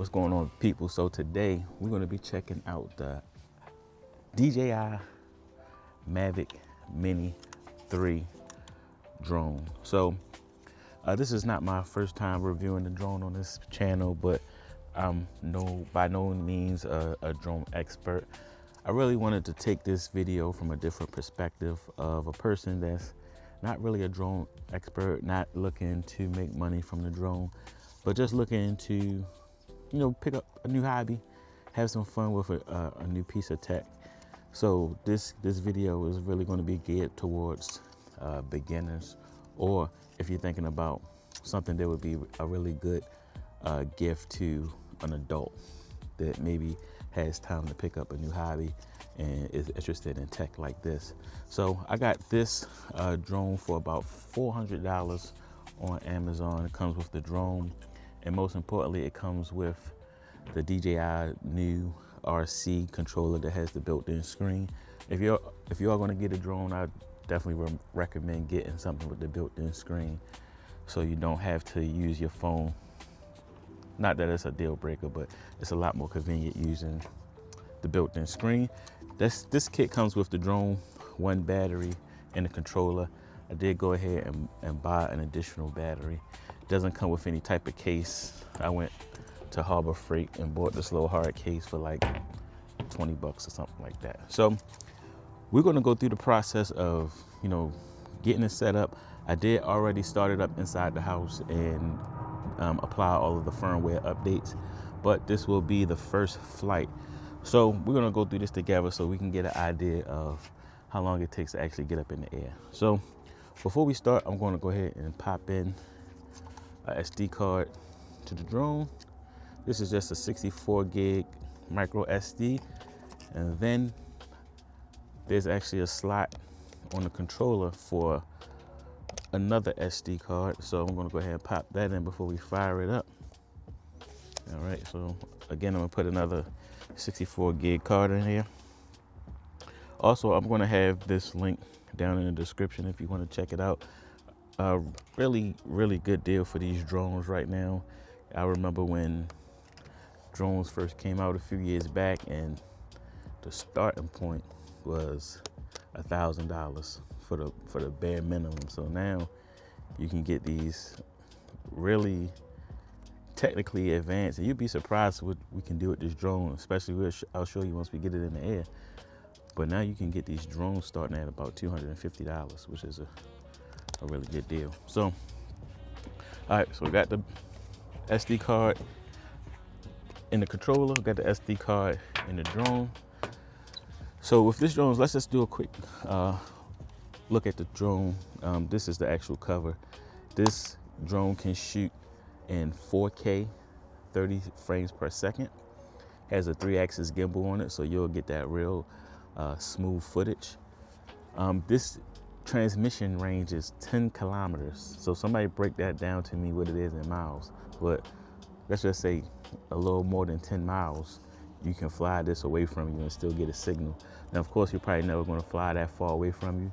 What's going on, people? So today we're going to be checking out the DJI Mini 3 drone. So this is not my first time reviewing the drone on this channel, but I'm by no means a drone expert. I really wanted to take this video from a different perspective of a person that's not really a drone expert, not looking to make money from the drone, but just looking to, pick up a new hobby, have some fun with a new piece of tech. So this video is really going to be geared towards beginners, or if you're thinking about something that would be a really good gift to an adult that maybe has time to pick up a new hobby and is interested in tech like this. So I got this drone for about $400 on Amazon. It comes with the drone, and most importantly, it comes with the DJI new RC controller that has the built-in screen. If you are going to get a drone, I definitely recommend getting something with the built-in screen, so you don't have to use your phone. Not that it's a deal breaker, but it's a lot more convenient using the built-in screen. This kit comes with the drone, one battery, and the controller. I did go ahead and buy an additional battery. It doesn't come with any type of case. I went to Harbor Freight and bought this little hard case for like 20 bucks or something like that. So we're gonna go through the process of, getting it set up. I did already start it up inside the house and apply all of the firmware updates, but this will be the first flight. So we're gonna go through this together so we can get an idea of how long it takes to actually get up in the air. So before we start, I'm gonna go ahead and pop in a SD card to the drone. This is just a 64 gig micro SD. And then there's actually a slot on the controller for another SD card. So I'm gonna go ahead and pop that in before we fire it up. All right, so again, I'm gonna put another 64 gig card in here. Also, I'm gonna have this link down in the description if you wanna check it out. Really good deal for these drones right now. I remember when drones first came out a few years back, and the starting point was $1,000 for the bare minimum. So now you can get these really technically advanced, and you'd be surprised what we can do with this drone, especially I'll show you once we get it in the air. But now you can get these drones starting at about $250, which is a really good deal. So all right, so we got the SD card in the controller, got the SD card in the drone. So with this drone, let's just do a quick look at the drone. This is the actual cover. This drone can shoot in 4K, 30 frames per second. Has a 3-axis gimbal on it, so you'll get that real smooth footage. This transmission range is 10 kilometers. So somebody break that down to me what it is in miles. But let's just say a little more than 10 miles. You can fly this away from you and still get a signal. Now, of course, you're probably never going to fly that far away from you,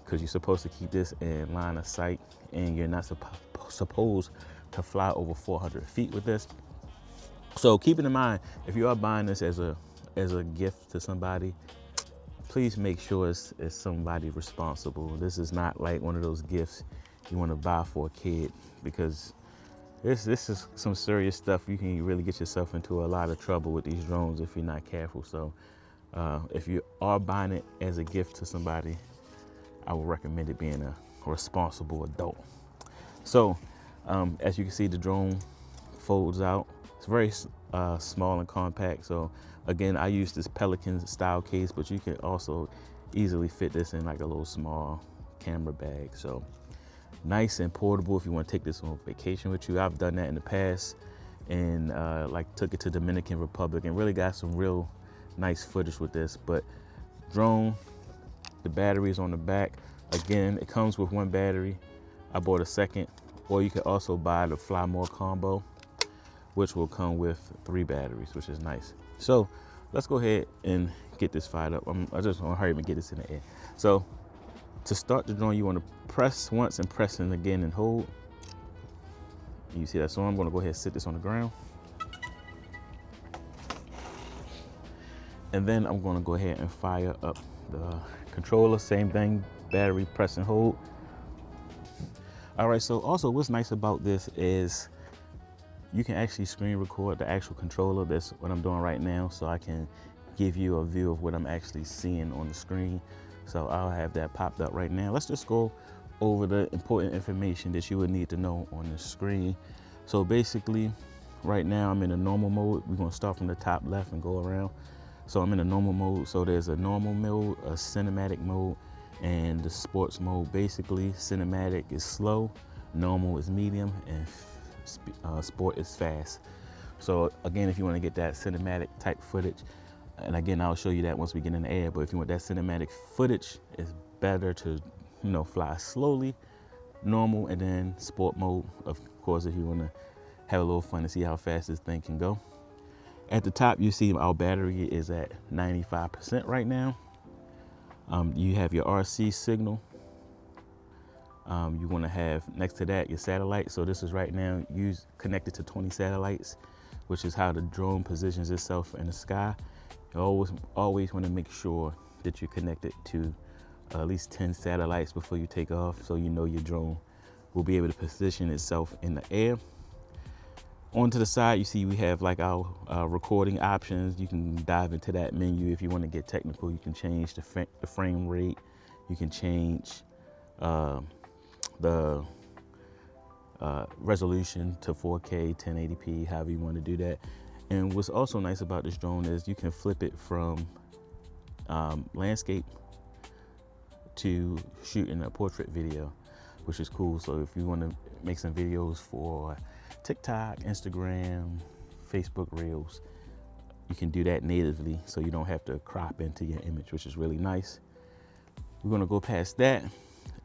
because you're supposed to keep this in line of sight, and you're not supposed to fly over 400 feet with this. So keeping in mind, if you are buying this as a gift to somebody, please make sure it's somebody responsible. This is not like one of those gifts you want to buy for a kid, because this is some serious stuff. You can really get yourself into a lot of trouble with these drones if you're not careful. So if you are buying it as a gift to somebody, I would recommend it being a responsible adult. So as you can see, the drone folds out. It's very small and compact. So again, I use this Pelican style case, but you can also easily fit this in like a little small camera bag. So nice and portable if you want to take this on vacation with you. I've done that in the past, and took it to Dominican Republic and really got some real nice footage with this. But drone, the battery is on the back. Again, it comes with one battery. I bought a second, or you can also buy the Fly More combo, which will come with 3 batteries, which is nice. So let's go ahead and get this fired up. I just want to hurry up and get this in the air. So to start the drone, you want to press once and press it again and hold. You see that? So I'm going to go ahead and sit this on the ground. And then I'm gonna go ahead and fire up the controller. Same thing, battery, press and hold. All right, so also what's nice about this is you can actually screen record the actual controller. That's what I'm doing right now, so I can give you a view of what I'm actually seeing on the screen. So I'll have that popped up right now. Let's just go over the important information that you would need to know on the screen. So basically, right now I'm in a normal mode. We're gonna start from the top left and go around. So I'm in a normal mode. So there's a normal mode, a cinematic mode, and the sports mode. Basically, cinematic is slow, normal is medium, and sport is fast. So again, if you want to get that cinematic type footage, and again, I'll show you that once we get in the air, but if you want that cinematic footage, it's better to, fly slowly, normal, and then sport mode, of course, if you want to have a little fun and see how fast this thing can go. At the top, you see our battery is at 95% right now. You have your RC signal. You want to have next to that your satellite. So this is right now connected to 20 satellites, which is how the drone positions itself in the sky. You always want to make sure that you're connected to at least 10 satellites before you take off, so you know your drone will be able to position itself in the air. On to the side, you see we have like our recording options. You can dive into that menu if you want to get technical. You can change the frame rate. You can change the resolution to 4K, 1080p, however you want to do that. And what's also nice about this drone is you can flip it from landscape to shooting a portrait video, which is cool. So if you want to make some videos for TikTok, Instagram, Facebook Reels, you can do that natively, so you don't have to crop into your image, which is really nice. We're going to go past that.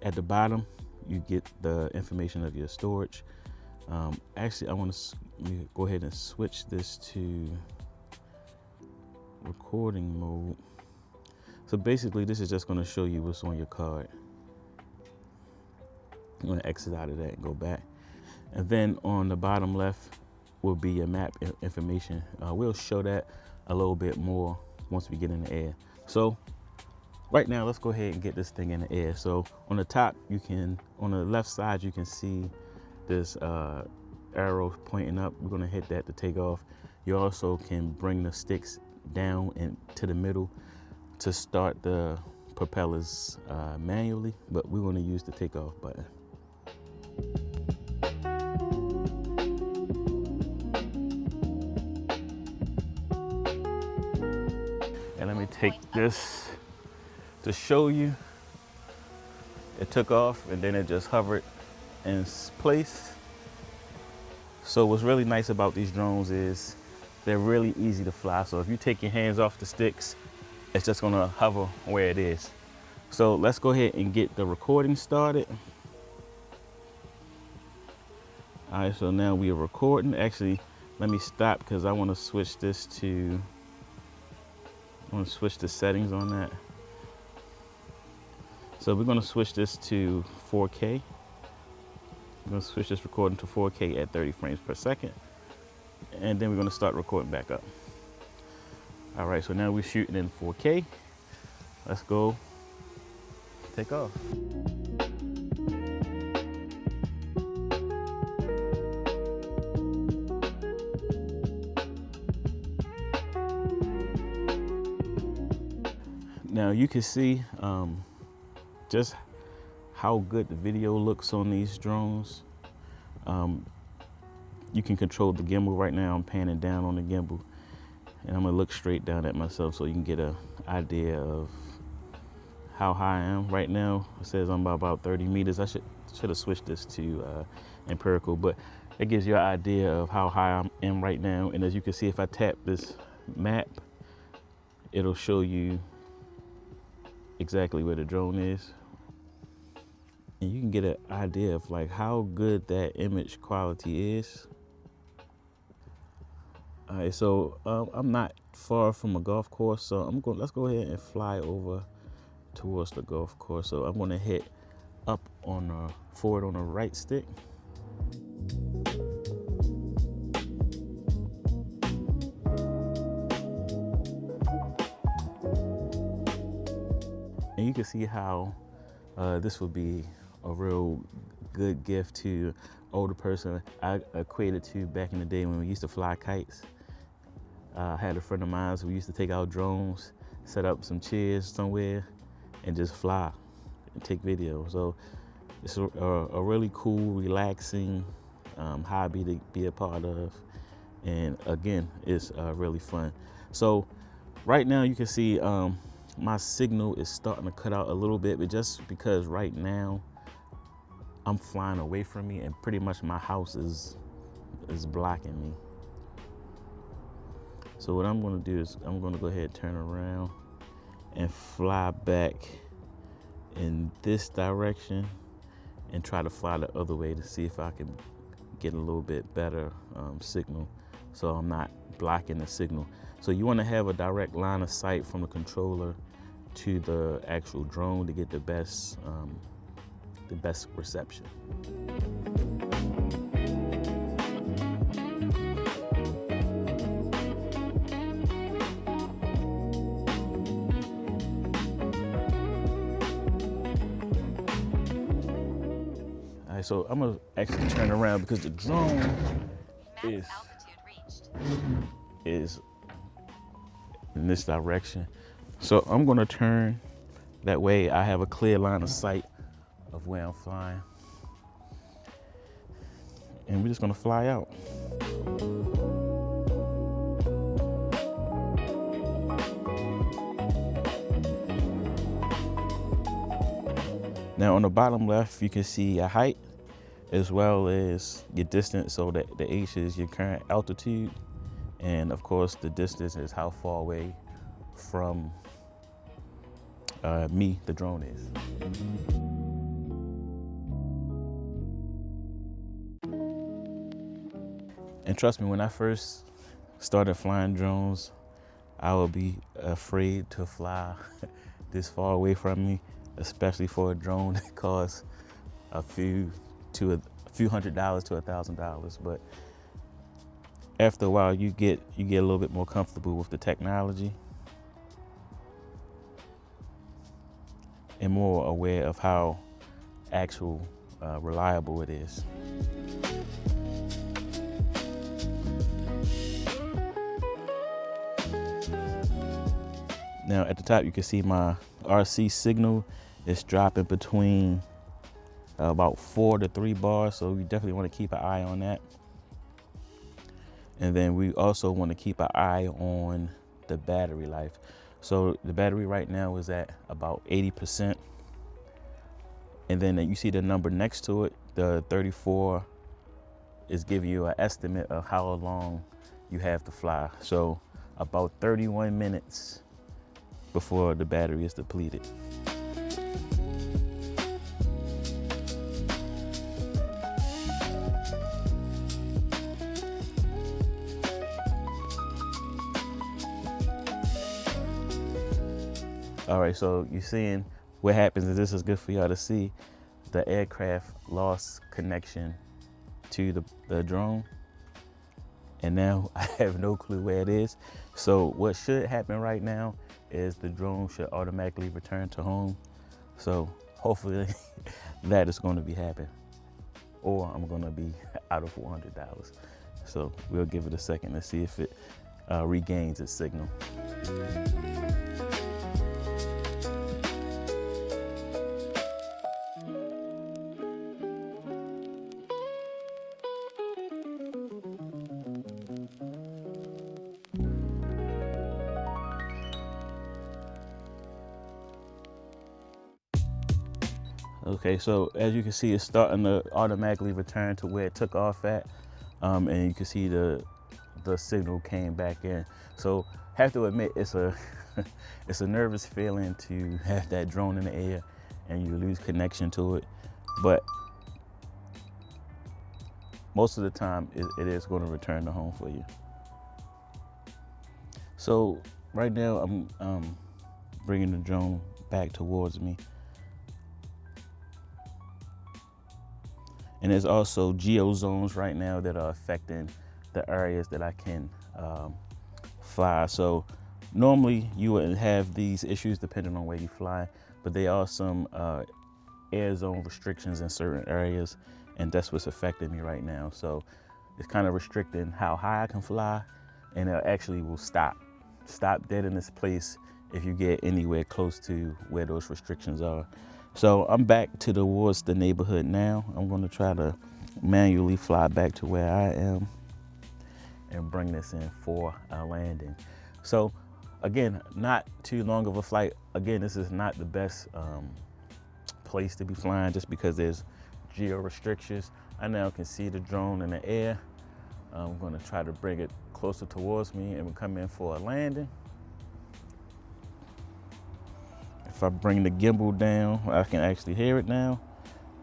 At the bottom, you get the information of your storage. Actually, I want to go ahead and switch this to recording mode. So basically, this is just going to show you what's on your card. I'm going to exit out of that and go back. And then on the bottom left will be your map information. We'll show that a little bit more once we get in the air. So right now, let's go ahead and get this thing in the air. So on the top, on the left side, you can see this arrow pointing up. We're gonna hit that to take off. You also can bring the sticks down and to the middle to start the propellers manually, but we're gonna use the takeoff button. And let me take this to show you. It took off and then it just hovered in place. So what's really nice about these drones is they're really easy to fly. So if you take your hands off the sticks, it's just gonna hover where it is. So let's go ahead and get the recording started. All right, so now we are recording. Actually, let me stop because I wanna switch this to, I wanna switch the settings on that. So we're gonna switch this to 4K. I'm gonna switch this recording to 4K at 30 frames per second. And then we're gonna start recording back up. All right, so now we're shooting in 4K. Let's go take off. Now you can see just how good the video looks on these drones. You can control the gimbal. Right now I'm panning down on the gimbal, and I'm gonna look straight down at myself so you can get an idea of how high I am. Right now it says I'm about 30 meters. I should have switched this to empirical, but it gives you an idea of how high I am right now. And as you can see, if I tap this map, it'll show you exactly where the drone is. And you can get an idea of like how good that image quality is. All right, so I'm not far from a golf course, so let's go ahead and fly over towards the golf course. So I'm gonna hit up on forward on the right stick. you can see how this would be a real good gift to older person. I equated to back in the day when we used to fly kites. I had a friend of mine, so we used to take our drones, set up some chairs somewhere, and just fly and take videos. So it's a really cool, relaxing hobby to be a part of. And again, it's really fun. So right now you can see my signal is starting to cut out a little bit, but just because right now I'm flying away from me and pretty much my house is blocking me. So what I'm going to do is I'm going to go ahead and turn around and fly back in this direction and try to fly the other way to see if I can get a little bit better signal, so I'm not blocking the signal. So you want to have a direct line of sight from the controller to the actual drone to get the best reception. All right, so I'm gonna actually turn around because the drone is in this direction. So I'm gonna turn, that way I have a clear line of sight of where I'm flying. And we're just gonna fly out. Now on the bottom left, you can see your height as well as your distance. So that the H is your current altitude. And of course, the distance is how far away from me the drone is. And trust me, when I first started flying drones, I would be afraid to fly this far away from me, especially for a drone that costs a few $100 to $1,000. But after a while, you get a little bit more comfortable with the technology and more aware of how actual reliable it is. Now at the top, you can see my RC signal is dropping between about 4 to 3 bars. So we definitely want to keep an eye on that. And then we also want to keep an eye on the battery life. So the battery right now is at about 80%. And then you see the number next to it, the 34, is giving you an estimate of how long you have to fly. So about 31 minutes before the battery is depleted. All right, so you're seeing what happens, is this is good for y'all to see. The aircraft lost connection to the drone, and now I have no clue where it is. So what should happen right now is the drone should automatically return to home. So hopefully that is going to be happening, or I'm going to be out of $400. So we'll give it a second to see if it regains its signal. Okay, so as you can see, it's starting to automatically return to where it took off at, and you can see the signal came back in. So have to admit, it's a it's a nervous feeling to have that drone in the air and you lose connection to it, but most of the time it is going to return to home for you. So right now I'm bringing the drone back towards me. And there's also geo zones right now that are affecting the areas that I can fly. So Normally you wouldn't have these issues depending on where you fly, but there are some air zone restrictions in certain areas, and that's what's affecting me right now. So it's kind of restricting how high I can fly, and it actually will stop dead in this place if you get anywhere close to where those restrictions are. So I'm back towards the neighborhood now. I'm going to try to manually fly back to where I am and bring this in for a landing. So again, not too long of a flight. Again, this is not the best place to be flying just because there's geo restrictions. I now can see the drone in the air. I'm going to try to bring it closer towards me and we'll come in for a landing. If I bring the gimbal down, I can actually hear it now.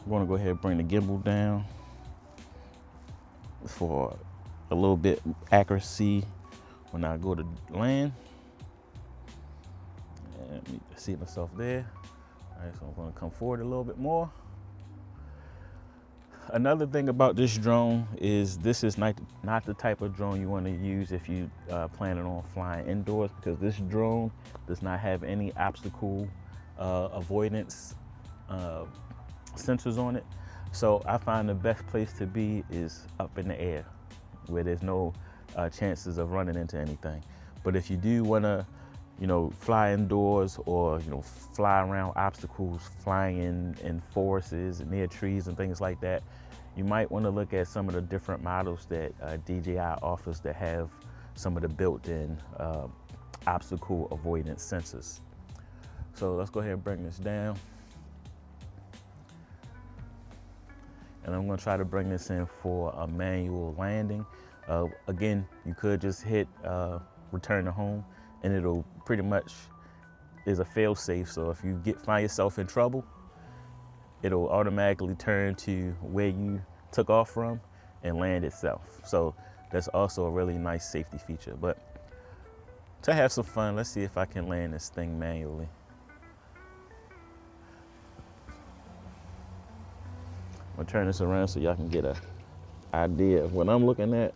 I'm going to go ahead and bring the gimbal down for a little bit accuracy when I go to land. And let me see myself there. All right, so I'm going to come forward a little bit more. Another thing about this drone is this is not the type of drone you want to use if you planning on flying indoors, because this drone does not have any obstacle avoidance sensors on it. So I find the best place to be is up in the air where there's no chances of running into anything. But if you do want to, fly indoors or, fly around obstacles, flying in forests, near trees and things like that, you might want to look at some of the different models that DJI offers that have some of the built-in obstacle avoidance sensors. So let's go ahead and bring this down. And I'm going to try to bring this in for a manual landing. Again, you could just hit return to home, and it'll pretty much is a fail-safe. So if you find yourself in trouble, it'll automatically turn to where you took off from and land itself. So that's also a really nice safety feature. But to have some fun, let's see if I can land this thing manually. I'm gonna turn this around so y'all can get an idea of what I'm looking at.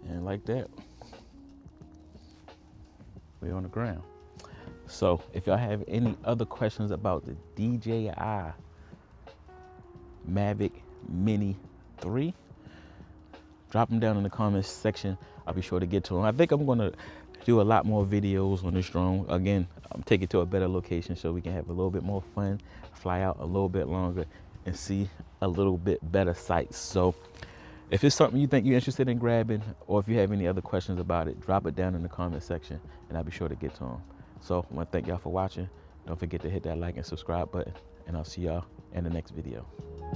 And like that, we're on the ground. So if y'all have any other questions about the DJI Mavic Mini 3, drop them down in the comments section. I'll be sure to get to them. I think I'm gonna do a lot more videos on this drone. Again, I'm taking it to a better location so we can have a little bit more fun, fly out a little bit longer, and see a little bit better sights. So if it's something you think you're interested in grabbing, or if you have any other questions about it, drop it down in the comment section and I'll be sure to get to them. So I want to thank y'all for watching. Don't forget to hit that like and subscribe button, and I'll see y'all in the next video.